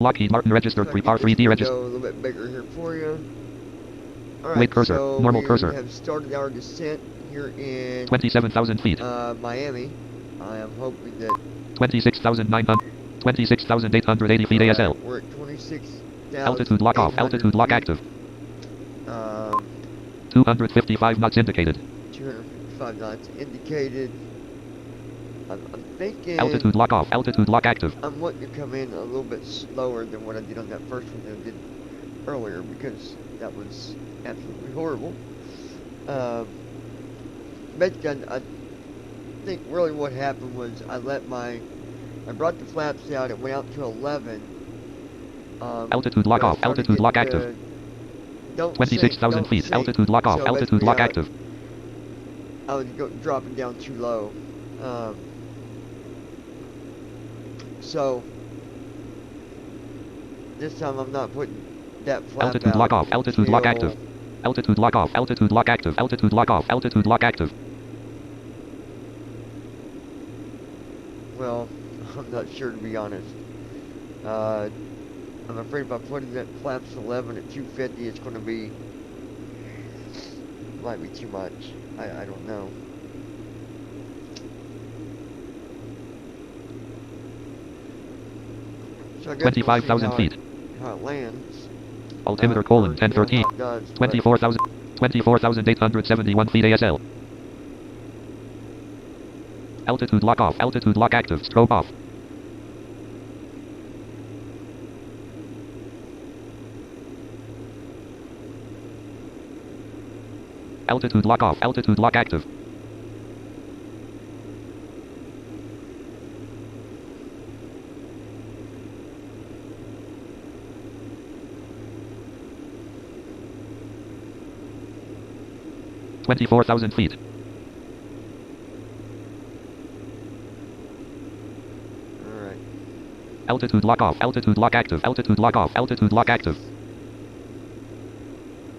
Lockheed Martin registered. Prepar 3D registered. A little bit bigger here for you. Alright, Wait cursor. so Normal we cursor. have started our descent here in 27,000 feet. Miami. I am hoping that 26,900. 26,880 feet ASL. we're at 26,000. Altitude lock off. Altitude lock active. 255 knots indicated. 255 knots indicated. I'm thinking Altitude lock off. Altitude lock active. I'm wanting to come in a little bit slower than what I did on that first one that I did earlier, because that was absolutely horrible. Basically, I think really what happened was I brought the flaps down. It went out to 11. Altitude lock off. Altitude lock active. 26,000 feet. Sink. Altitude lock off. So Altitude lock basically, active. I was dropping down too low. So this time I'm not putting that flap Altitude out lock off. Altitude lock till- active. Altitude lock off. Altitude lock active. Altitude lock off. Altitude lock active. Well, I'm not sure, to be honest. I'm afraid if I put in that flaps 11 at 250, it's going to be, might be too much. I don't know. So I guess 25,000 feet. how it lands. Altimeter colon or, 1013. how it does, but 24,871 feet ASL. Altitude lock off. Altitude lock active. Strobe off. Altitude lock off. Altitude lock active. $24,000 feet. Alright. Altitude lock off. Altitude lock active. Altitude lock off. Altitude lock active.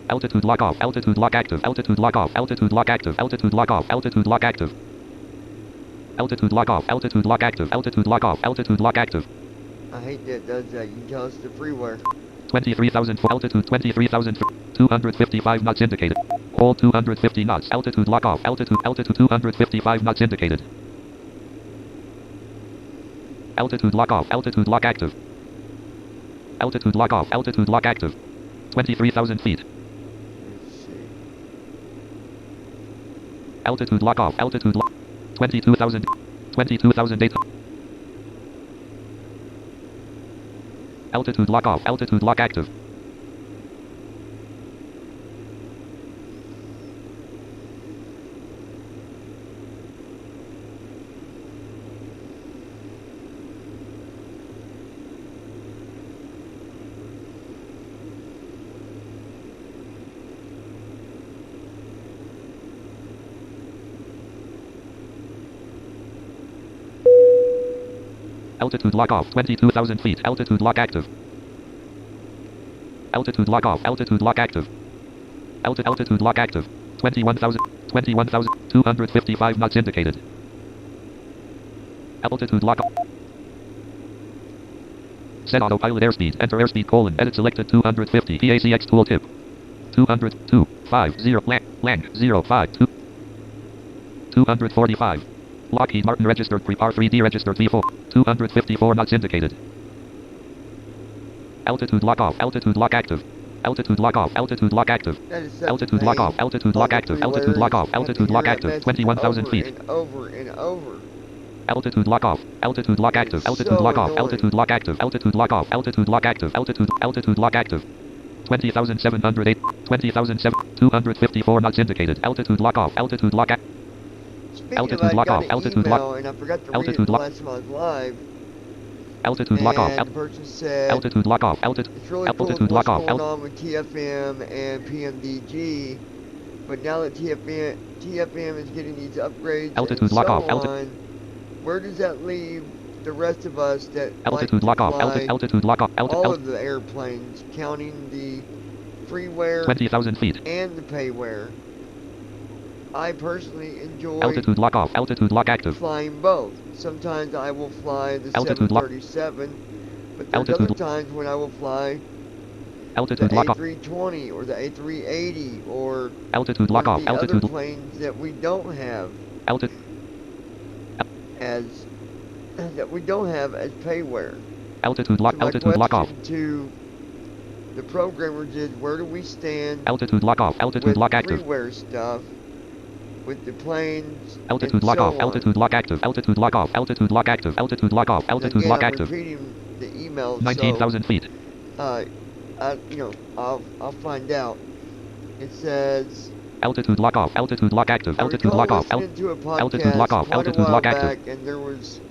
Altitude lock off. Altitude lock active. Altitude lock off. Altitude lock active. Altitude lock off. Altitude lock active. Altitude lock off. Altitude lock active. Altitude lock off. Altitude lock active. I hate that it does that. You can tell it's the freeware. 23,000 for altitude. 23,000 for 255 knots indicated. Hold 250 knots. Altitude lock off. Altitude 255 knots indicated. Altitude lock off. Altitude lock active. Altitude lock off. Altitude lock active. 23,000 feet. Let's see. Altitude lock off. Altitude lock. 22,000. 22,008. Altitude lock off. Altitude lock active. Altitude lock off. 22,000 feet. Altitude lock active. Altitude lock off. Altitude lock active. Altitude lock active. 21,255 knots indicated. Altitude lock off. Set autopilot airspeed. Enter airspeed colon. Edit selected 250. PACX tooltip. 200. 250. Lang. 052. 245. Lockheed Martin registered. Prepar 3D registered V4. 254 knots indicated. Altitude lock off. Altitude lock active. Altitude lock off. Altitude lock active. Altitude lock off. Altitude lock active. Altitude lock off. Altitude lock active. 21,000 feet. And over and over. Altitude lock off. Altitude lock active. Altitude lock off. Altitude lock active. Altitude lock off. Altitude lock active. Altitude lock active. 20,708. 254 knots indicated. Altitude lock off. Altitude lock active. Altitude lock off. Altitude lock. And I forgot to Altitude read it the lock. last time I was live. Altitude lock off. And the person said, Altitude lock off. Altitude. it's really cool Altitude what's lock off. going on with TFM and PMDG, but now that TFM is getting these upgrades Altitude and lock so off. on, where does that leave the rest of us that Altitude like lock to off. fly Altitude lock off. all of the airplanes, counting the freeware 20,000 feet. and the payware? I personally enjoy Altitude lock off. Altitude lock active. flying both. Sometimes I will fly the Altitude lock. 737 But there's Altitude. other times when I will fly the Altitude lock off. A320 or the A380 or Altitude lock one off. of the other Altitude. planes that we don't have Altitude. as payware. Altitude lock. So my Altitude lock off. question to the programmers is, where do we stand Altitude lock off. Altitude with lock active. freeware stuff, with the planes, Altitude and lock so off. on? Altitude lock active. Altitude lock off. Altitude lock active. Altitude lock off. Altitude Again, lock I'm active. repeating the email, 19,000 feet. so I'll find out. It says, Altitude lock off. Altitude lock active. I Altitude recall lock off. listening to a podcast Altitude lock off. quite a Altitude while lock back, active. and there was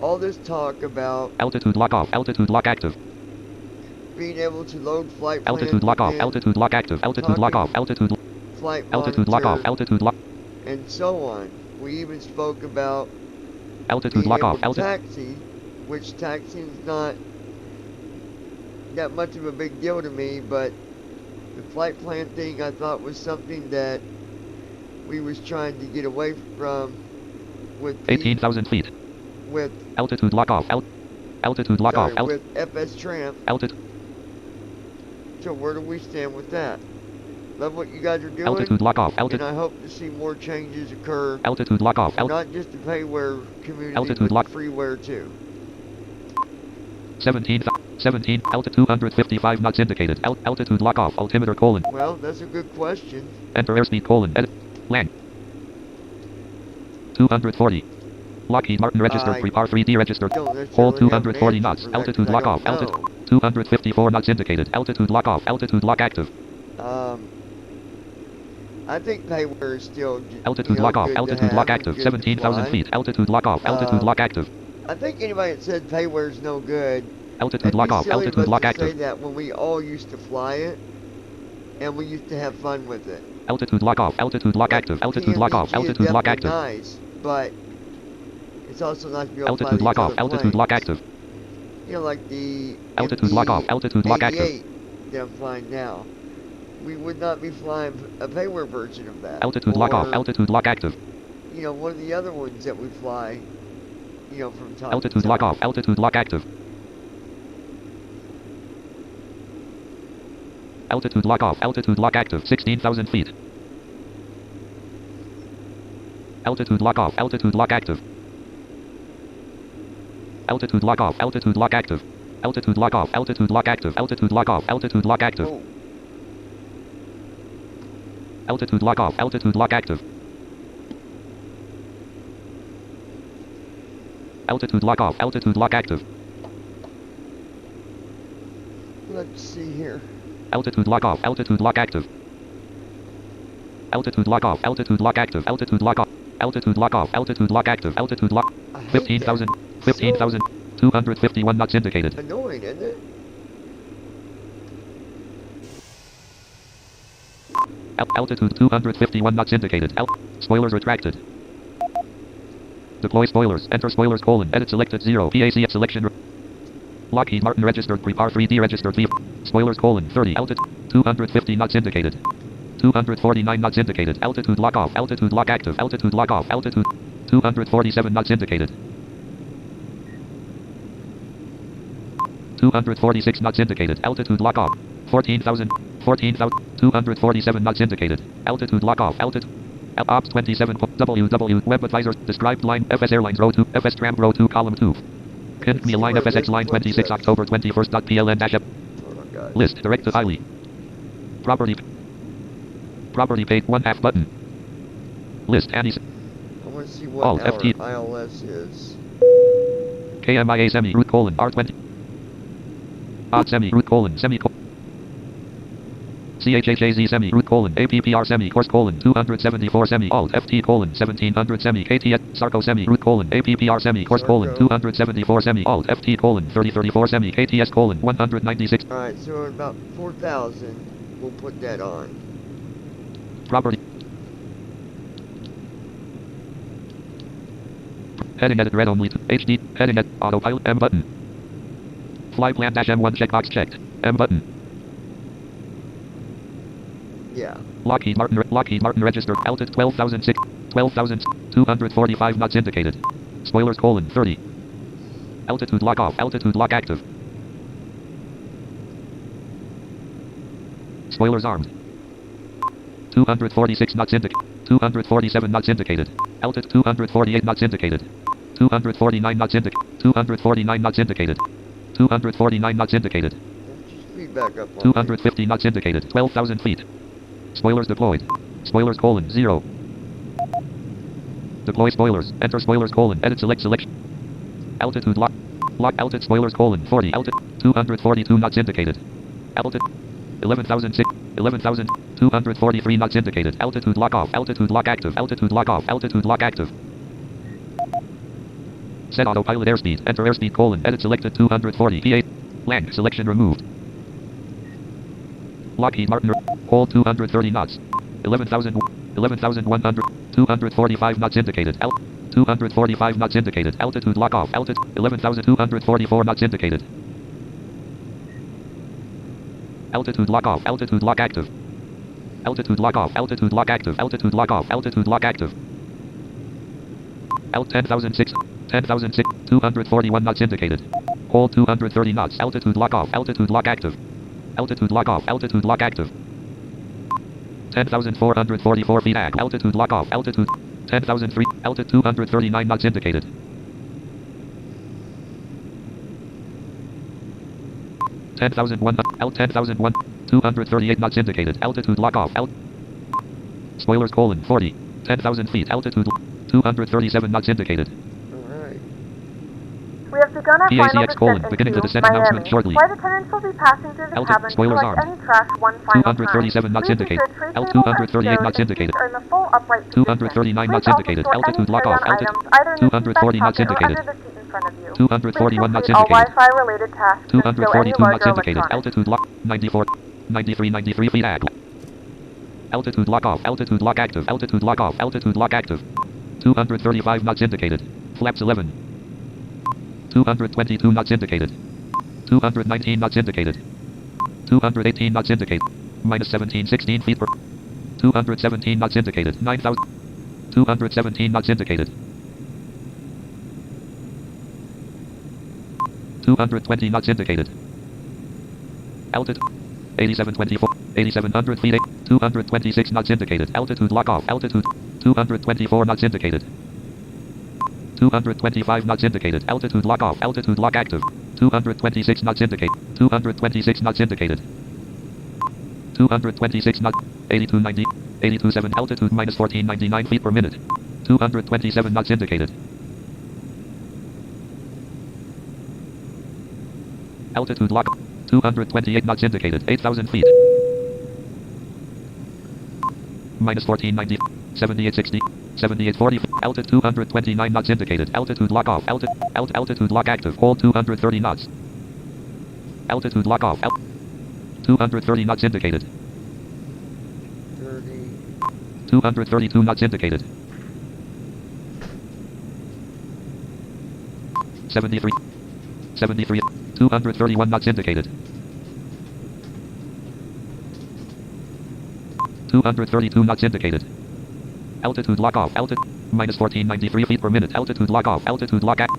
all this talk about Altitude lock off. Altitude lock active. being able to load flight plans Altitude lock off. within Altitude lock active. Altitude lock off. Altitude. flight Altitude lock off. monitor, Altitude lock. and so on. We even spoke about Altitude being lock able off. to Altitude. taxi, which taxiing is not that much of a big deal to me, but the flight plan thing I thought was something that we was trying to get away from with 18,000 feet. with Altitude lock off. Altitude lock off. with FS Tramp. Altitude. So where do we stand with that? Love what you guys are doing, Altitude lock off. and Altitude. I hope to see more changes occur. Altitude lock off. Not just the payware community, Altitude but lock. the freeware too. 17. Altitude 255 knots indicated. Altitude lock off. Altimeter colon. Well, that's a good question. Enter airspeed colon. Edit. Lang. 240. Lockheed Martin registered. I Prepar 3D registered. Don't necessarily Hold have an 240 answer knots. for that, Altitude 'cause I lock don't off. Altitude know. 254 knots indicated. Altitude lock off. Altitude lock active. I think payware is still Altitude lock off. good to Altitude have lock and active. good to 17,000 fly. feet. Altitude lock off. Altitude lock active. I think anybody that said payware is no good, Altitude that'd lock be off. silly of Altitude us lock to say active. that when we all used to fly it and we used to have fun with it. Altitude lock off. Altitude lock Like, active. Altitude lock off. PMDG is Altitude lock definitely active. nice, but it's also nice to be able to fly Altitude these lock off. other Altitude lock planes. active. You know, like the Altitude lock off. Altitude lock active. md88 that I'm flying now. We would not be flying a payware version of that. Altitude lock off. Or, Altitude lock active. you know, one of the other ones that we fly, you know, from time Altitude to lock time. off. Altitude lock active. Altitude lock off. Altitude lock active. 16,000 feet. Altitude lock off. Altitude lock active. Altitude lock off. Altitude lock active. Altitude lock off. Altitude lock active. Altitude lock off. Altitude lock active. Oh, Altitude lock off. Altitude lock active. Altitude lock off. Altitude lock active. let's see here. Altitude lock off. Altitude lock active. Altitude lock off. Altitude lock active. Altitude lock off. Altitude lock off. Altitude lock active. Altitude lock. I hate 15,000. that. 15,000. 251 knots indicated. So annoying, isn't it? Altitude 251 knots indicated. Spoilers retracted. Deploy spoilers. Enter spoilers colon. Edit selected 0. PAC selection. Lockheed Martin registered. Prepar 3D registered. Spoilers colon 30. Altitude 250 knots indicated. 249 knots indicated. Altitude lock off. Altitude lock active. Altitude lock off. Altitude 247 knots indicated. 246 knots indicated. Altitude lock off. 14,000. 247 knots indicated. Altitude lock off. Altitude. Ops 27. WW. Web advisor. Described line. FS Airlines row 2. FS Tram row 2 column 2. Pinned me line FSX line 26 October 21st. PLN dash. Oh my God. List. Direct to highly. Property. Property page 1/2 button. List. Annie. I want to see what Alt, our FT. ILS is. KMIA semi root colon R20. Odd semi root colon semi. CHHAZ semi root colon APPR semi course colon 274 semi alt FT colon 1700 semi KTS Sarco semi root colon APPR semi course colon 274 semi alt FT colon 3034 semi KTS colon 196. Alright, so at about 4,000, we'll put that on. Property. Heading edit red only HD heading edit autopilot M button. Fly plan dash M1 checkbox checked. M button. Yeah. Lockheed Martin registered. Altitude 12,245 knots indicated. Spoilers colon 30. Altitude lock off. Altitude lock active. Spoilers armed. 246 knots indicated. 247 knots indicated. Altitude 248 knots indicated. 249 knots indicated. 249 knots indicated. 249 knots indicated. Speed back up on 250 knots indicated. 12,000 feet. Spoilers deployed. Spoilers : 0. Deploy spoilers. Enter spoilers : edit select selection. Altitude lock. Lock altitude spoilers : 40. Altitude 242 knots indicated. Altitude 11,243 knots indicated. Altitude lock off. Altitude lock active. Altitude lock off. Altitude lock active. Set autopilot airspeed. Enter airspeed : edit selected 240. P8. Land selection removed. Lockheed Martin. Hold 230 knots. 11,100. 245 knots indicated. 245 knots indicated. Altitude lock off. Altitude 11,244 knots indicated. Altitude lock off. Altitude lock active. Altitude lock off. Altitude lock active. Altitude lock off. Altitude lock active. Alt 10,006. 10,006. 241 knots indicated. Hold 230 knots. Altitude lock off. Altitude lock active. Altitude lock off. Altitude lock active. 10,444 feet. Altitude lock off. Altitude 10,003. Altitude 239 knots indicated. 10,001. Alt 10,001. 238 knots indicated. Altitude lock off. Spoilers : 40. 10,000 feet. Altitude 237 knots indicated. We have begun our final descent beginning the into descent Miami. announcement shortly. Flight attendants will be passing through the cabin to spoilers collect armed. any trash one final 237 time. knots Please indicated. ensure tray Alt tables 238 and chairs knots and indicated. seats are in the full upright position. 239 knots Please indicated. also store Altitude any lock off. carry-on Altitude items either in the 240 seat back knots pocket or indicated. under the seat in front of you. 241 knots Please complete all indicated. Wi-Fi related tasks and stow any 242 knots larger indicated. electronics. Altitude lock 94. 93 feet. Altitude lock off. Altitude lock active. Altitude lock off. Altitude lock active. 235 knots indicated. Flaps 11. 222 knots indicated. 219 knots indicated. 218 knots indicated. Minus 16 feet per. 217 knots indicated. 9,000. 217 knots indicated. 220 knots indicated. Altitude 8724. 8,700 feet. 226 knots indicated. Altitude lock off. Altitude 224 knots indicated. 225 knots indicated. Altitude lock off. Altitude lock active. 226 knots indicated. 226 knots indicated. 226 knots. 8290. 827. Altitude minus 1499 feet per minute. 227 knots indicated. Altitude lock. 228 knots indicated. 8,000 feet. Minus 1490. 7860. 7840. Altitude 229 knots indicated. Altitude lock off. Altitude lock active. Hold 230 knots. Altitude lock off. 230 knots indicated. 232 knots indicated. 73. 73. 231 knots indicated. 232 knots indicated. Altitude lock off. Altitude minus 1493 feet per minute. Altitude lock off. Altitude lock act.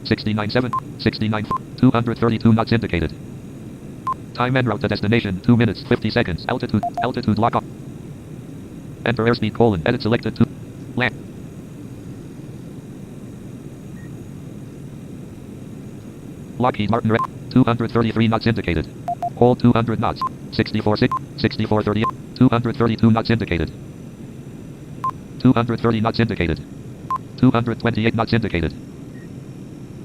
69.7. 69. 232 knots indicated. Time en route to destination 2 minutes 50 seconds. Altitude lock off. Enter airspeed : edit selected to land. Lockheed Martin 233 knots indicated. Hold 200 knots. 64.6. 64.30. 232 knots indicated. 230 knots indicated. 228 knots indicated.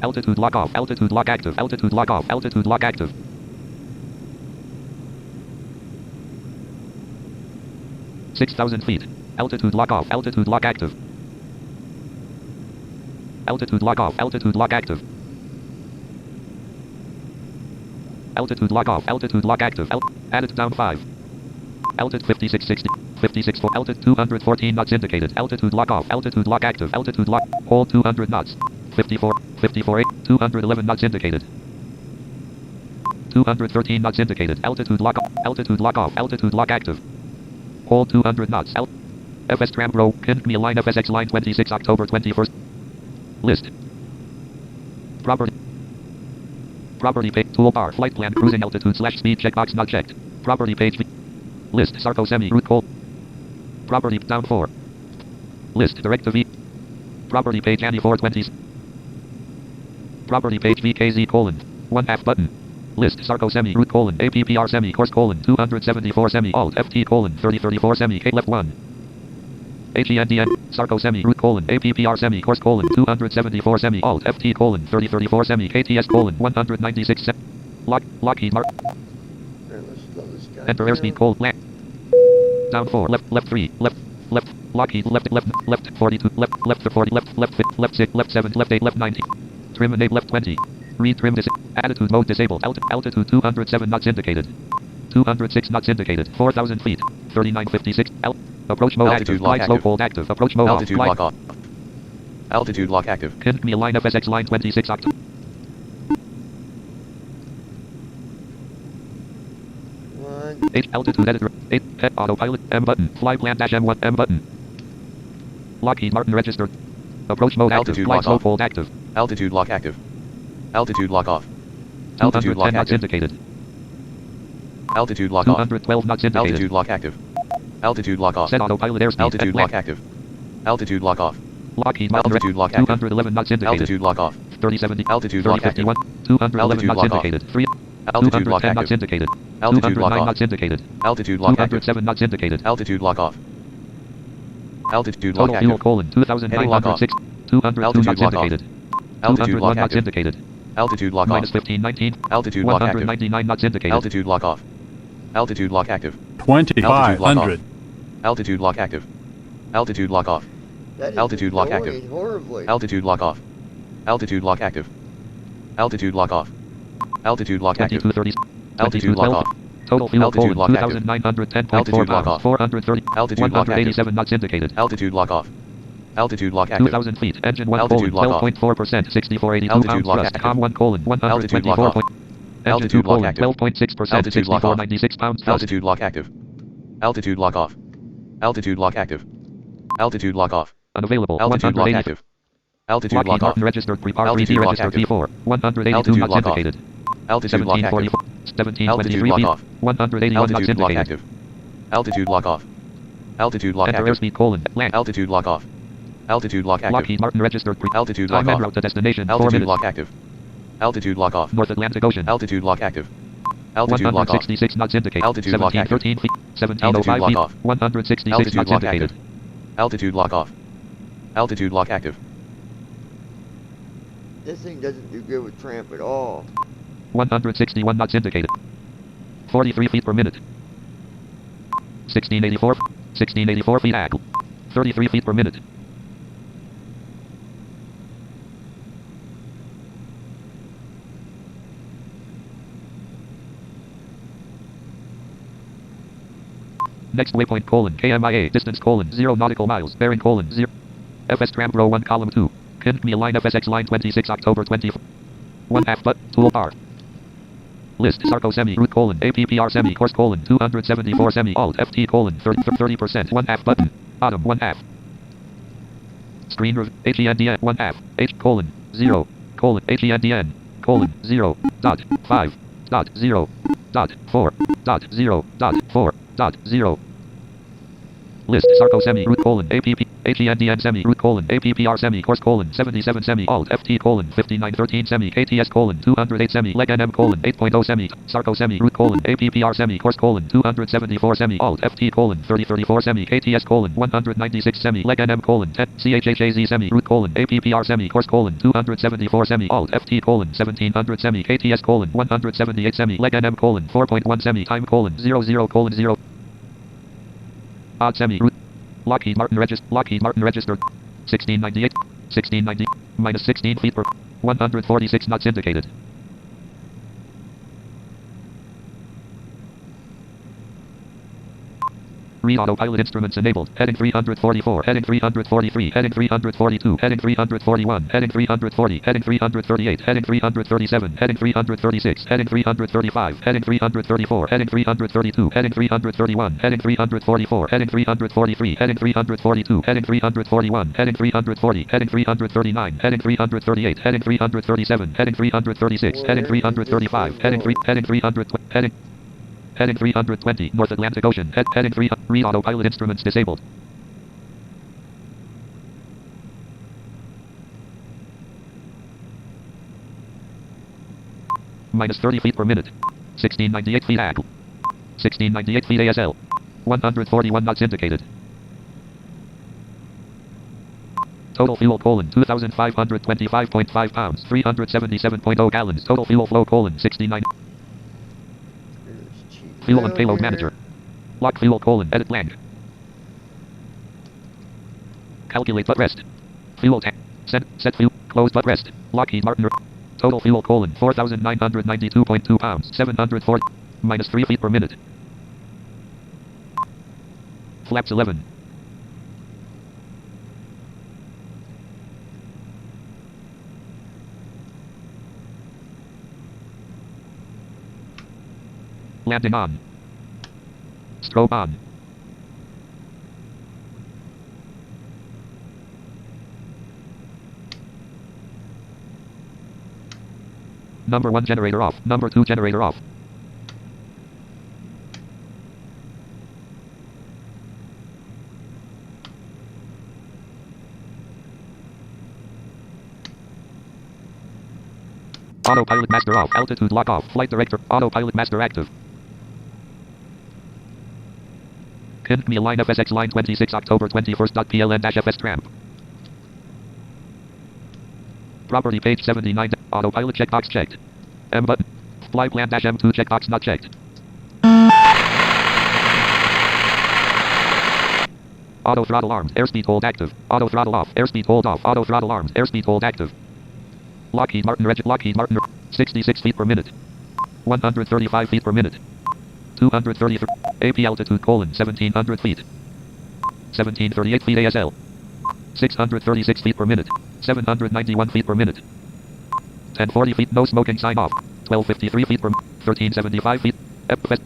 Altitude lock off. Altitude lock active. Altitude lock off. Altitude lock active. $6,000 feet. Altitude lock off. Altitude lock active. Altitude lock off. Altitude lock active. Altitude lock off. Altitude lock active. Added down 5. Altitude 5660. 56 for altitude 214 knots indicated. Altitude lock off. Altitude lock active. Altitude lock. Hold 200 knots. 54. 54 8. 211 knots indicated. 213 knots indicated. Altitude lock off. Altitude lock off. Altitude lock active. Hold 200 knots. FS Tram Row. Kinme Line FSX Line 26 October 21st. List. Property pay. Toolbar. Flight plan. Cruising altitude / speed checkbox not checked. Property page V. List Sarco semi root col. Property down 4. List direct to V. Property page Annie 420s. Property page VKZ colon. 1/2 button. List Sarco semi root colon APPR semi course colon 274 semi alt FT colon 3034 semi K left 1. HENDN Sarco semi root colon APPR semi course colon 274 semi alt FT colon 3034 semi KTS colon 196 Lockheed Mark. Enter airspeed cold land. Down 4 left 3 left Lockheed left 42 left 40 left 6 left 7 left 8 left 90. Trim enable left 20. Read trim attitude mode disabled. Altitude 207 knots indicated. 206 knots indicated. 4,000 feet. 3956. Approach mode altitude active. lock Flight slow active. cold active. Approach mode Altitude off. lock off. Altitude lock active. Kinsme line FSX line 26 oct. One. 8 altitude editor. 8 head autopilot M button. Fly plan dash M1 M button. Lockheed Martin registered. Approach mode active. Altitude Flight lock slow off. cold active. Altitude lock active. Altitude lock off. Altitude 210 lock knots active. indicated. Altitude lock off. 212 knots indicated. Altitude lock active. Altitude lock off. Set autopilot airspeed. Altitude at lock land. active. Altitude lock off. Lockheed Martin Altitude lock active. 211 knots indicated. Altitude lock off. 3070. Altitude lock active. 3051. 211 Altitude knots lock off. indicated. 3. Altitude lock 210 knots active. indicated. Altitude lock 209 off. knots indicated. Altitude lock active. 207 knots indicated. Altitude lock off. Altitude lock Total fuel active. colon Heading lock off. 2,906. 202 Altitude knots lock off. indicated. Altitude 201 lock knots active. indicated. Altitude lock Minus off. 1519. Altitude lock active. 199 knots indicated. Altitude lock off. Altitude lock active. 2,500. Altitude lock active. Altitude lock off. That is Altitude lock active. annoying horribly. Altitude lock off. Altitude lock active. Altitude lock off. Altitude lock active. 2230. Altitude lock off. Total fuel Altitude colon lock active. 2,910.4 Altitude lock pounds. off. 430. Altitude lock active. 187 knots indicated. Altitude lock off. Altitude lock active. 2,000 feet. Engine 1 Altitude colon lock off. 12.4%. 6482 Altitude pounds lock thrust. active. Com 1 colon Altitude lock 124. off. Engine 2 Altitude lock colon active. 12.6%. Altitude lock off. 6496 pounds thrust. Altitude lock active. Altitude lock off. Altitude lock active. Altitude lock off. Unavailable. Altitude lock 180. active. Altitude Lockheed lock off. Martin registered. Prepar 3T Altitude lock registered active. P4. 182 Altitude knots lock off. indicated. Altitude lock active. 1744. Altitude 1723 lock feet. off. 181 knots Altitude lock indicated. active. Altitude lock off. Altitude lock Enter active. airspeed colon. Land. Altitude lock off. Altitude lock active. Lockheed Martin registered. Altitude lock Time en off. route to destination. 4 Altitude minutes. lock active. Altitude lock off. North Atlantic Ocean. Altitude lock active. Altitude lock off. 166 knots indicated. Altitude lock active. 1713 feet. Altitude 1705 lock feet. off. 166 Altitude knots lock indicated. active. Altitude lock off. Altitude lock active. This thing doesn't do good with tramp at all. 161 knots indicated. 43 feet per minute. 1684. 1684 feet angle. 33 feet per minute. Next waypoint colon KMIA distance colon 0 nautical miles bearing colon 0 FS tram row 1 column 2 Kinsme line FSX line 26 October 24 1/2 but toolbar list Sarco semi root colon APPR semi course colon 274 semi alt FT colon 30% 1/2 button bottom 1/2 screen HENDN 1/2 H colon 0 colon HENDN colon 0 dot 5 dot 0 dot 4 dot 0 dot 4 dot 0 list Sarco semi root colon APP HENDN semi root colon APPR semi course colon 77 semi alt FT colon 5913 semi KTS colon 208 semi leg NM colon 8.0 semi Sarco semi root colon APPR semi course colon 274 semi alt FT colon 3034 semi KTS colon 196 semi leg NM colon 10 CHHAZ semi root colon APPR semi course colon 274 semi alt FT colon 1700 semi KTS colon 178 semi leg NM colon 4.1 semi time colon 00 colon 0 odd semi root Lockheed Martin registered 1698 1690 minus 16 feet per 146 knots indicated. Read autopilot instruments enabled. Heading 344. Heading 343. Heading 342. Heading 341. Heading 340. Heading 338. Heading 337. Heading 336. Heading 335. Heading 334. Heading 332. Heading 331. Heading 344. Heading 343. Heading 342. Heading 341. Heading 340. Heading 339. Heading 338. Heading 337. Heading 336. Heading 335. Heading 300. Heading Heading 320, North Atlantic Ocean. Heading 3, read autopilot instruments disabled. Minus 30 feet per minute. 1698 feet AG. 1698 feet ASL. 141 knots indicated. Total fuel: 2,525.5 pounds, 377.0 gallons. Total fuel flow: 69. Fuel and payload manager. Lock fuel: edit blank. Calculate but rest. Fuel tank. Set fuel. Close but rest. Lockheed Martin. Total fuel: 4,992.2 pounds, 740. Minus 3 feet per minute. Flaps 11. Landing on. Strobe on. Number 1 generator off. Number 2 generator off. Autopilot master off. Altitude lock off. Flight director. Autopilot master active. Kinme line FSX line 26 October 21st.pln-FS tramp. Property page 79. Autopilot checkbox checked. M button. Fly plan -M2 checkbox not checked. Auto throttle arms. Airspeed hold active. Auto throttle off. Airspeed hold off. Auto throttle arms. Airspeed hold active. Lockheed Martin. 66 feet per minute. 135 feet per minute. 233. AP altitude: 1700 feet. 1738 feet ASL. 636 feet per minute. 791 feet per minute. 1040 feet. No smoking sign off. 1253 feet per minute. 1375 feet. FS.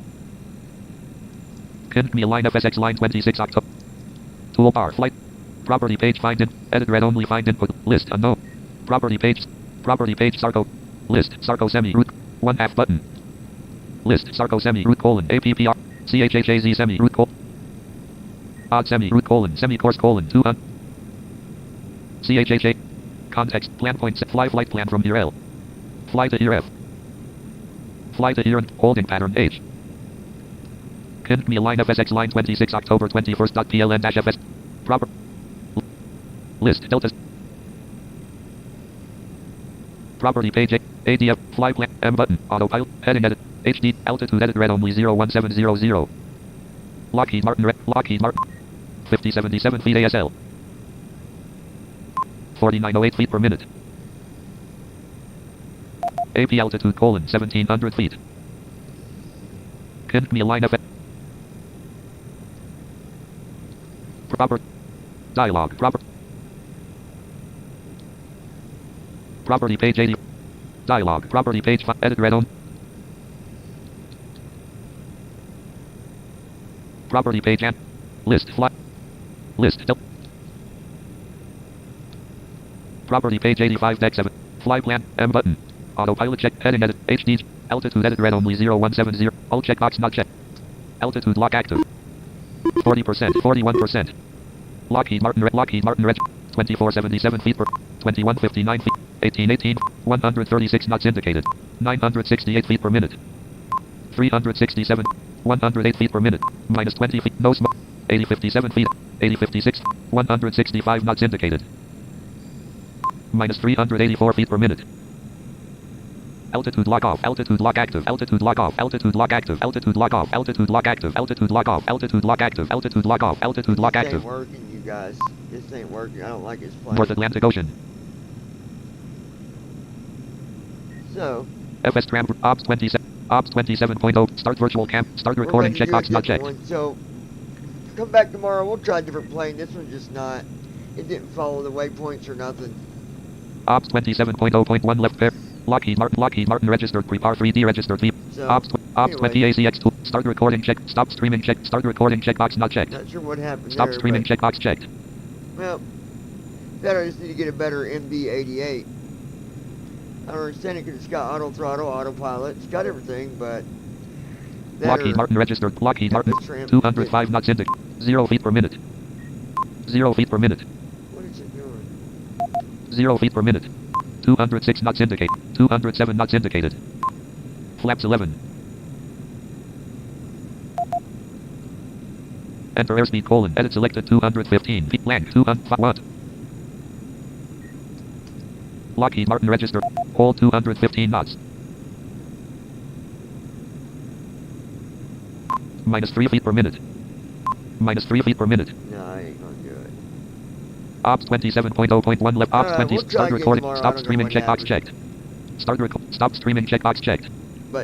Kinme line FSX line 26 October. Toolbar flight. Property page find in. Edit read only find input. List unknown. Property page. Property page Sarco. List Sarco semi root. 1/2 button. List Sarco semi root : APPR. CHHAZ semi root : odd semi root : semi-course : 200. CHHA. Context. Plan point set. Fly flight plan from here L. Fly to here F. Fly to here and holding pattern H. Kinme line FSX line 26 October 21st.pln-FS. Proper. List deltas. Property page A. ADF. Fly plan. M button. Autopilot. Heading edit. HD. Altitude edit read only 01700. Lockheed Martin. Lockheed Martin. 5077 feet ASL. 4908 feet per minute. AP altitude: 1700 feet. Kinme line FSX. Proper. Dialogue. Proper. Property page 80. Dialogue. Property page 5. Edit read on. Property page and. List fly. List. Property page 85 deck 7. Fly plan. M button. Autopilot check. Heading edit. HD. Altitude edit read only 0170. All checkbox not checked. Altitude lock active. 40%. 41%. Lockheed Martin. Lockheed Martin. 2477 feet per. 2159 feet. 1818. 136 knots indicated. 968 feet per minute. 367. 108 feet per minute. Minus 20 feet. No smoke. 8057 feet. 8056. 165 knots indicated. Minus 384 feet per minute. Altitude lock off. Altitude lock active. Altitude lock off. Altitude lock active. Altitude lock off. Altitude lock active. Altitude lock off. Altitude lock active. Altitude lock off. Altitude lock active. This ain't working, you guys. This ain't working. I don't like this plane. North Atlantic Ocean. So. FS tram. Ops 27. Ops 27.0. Start virtual camp. Start recording. Checkbox not checked. So, come back tomorrow. We'll try a different plane. This one's just not. It didn't follow the waypoints or nothing. Ops 27.0.1 left pair. Lockheed Martin registered. Prepare 3D registered. So, Ops 20 ACX2. Start recording check. Stop streaming check. Start recording checkbox not checked. Not sure what happened. Stop there, streaming but, checkbox checked. Well, that I just need to get a better md88. I don't understand it because it's got auto throttle, autopilot. It's got everything, but That Lockheed or Martin registered. Lockheed Martin. the tram 205 knots indicated. 0 feet per minute. 0 feet per minute. What is it doing? 0 feet per minute. 206 knots indicate. 207 knots indicated. Flaps 11. Enter airspeed colon. Edit selected 215 feet. Blank 201. Lockheed Martin register. Hold 215 knots. Minus 3 feet per minute. Minus 3 feet per minute. No, I ain't gonna do it. Ops 27.0.1 left. Ops Alright, 20. we'll try Start again recording. tomorrow. I Stop don't know streaming what checkbox happened. checked. Stop streaming checkbox checked.